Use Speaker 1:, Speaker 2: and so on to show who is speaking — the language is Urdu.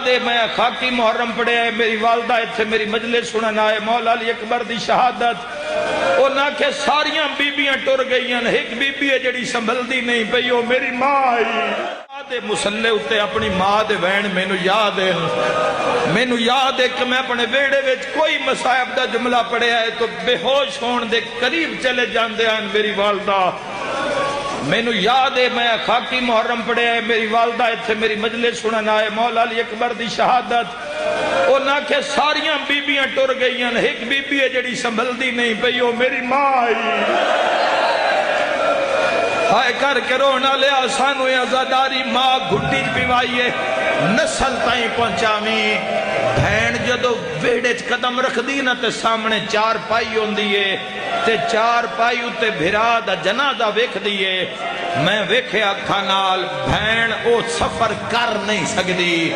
Speaker 1: یاد ہے میں خاکی محرم پڑھے ہے، میری والدہ اتھے میری مجلس سنن آئے، مولا علی اکبر دی شہادت انہاں کے ساریاں بیبیاں ٹر گئی ہیں، ایک بی بی ہے جڑی سنبھل دی نہیں پئی، وہ میری ماں آئی یاد ہے مسلے اتے اپنی ماں دے وین مینو یاد ہے کہ میں اپنے بیڑے وچ کوئی مصائب دا جملہ پڑھیا ہے تو بے ہوش ہون دے قریب چلے جاندے ہیں میری والدہ مینو یاد ہے میں خاکی محرم پڑھے ہے، میری والدہ اتھے میری مجلس سنن آئے، مولا علی اکبر دی شہادت انہاں کے ساریاں بیبیاں ٹر گئی ہیں، ایک بی بی ہے جڑی سنبھل دی نہیں پئی، وہ میری ماں آئی ہائے کر کے رونا لیا سانو عزاداری ماں گھٹی پیوائیے نسل تائیں پہنچاویں بھین جدو ویڑے قدم رکھ دی نا تے سامنے چار پائی ہوں دیئے تے چار پائی اتے بھرا دا جنازہ ویکھ دیئے میں ویکھے اکھا نال بھین او سفر کر نہیں سکدی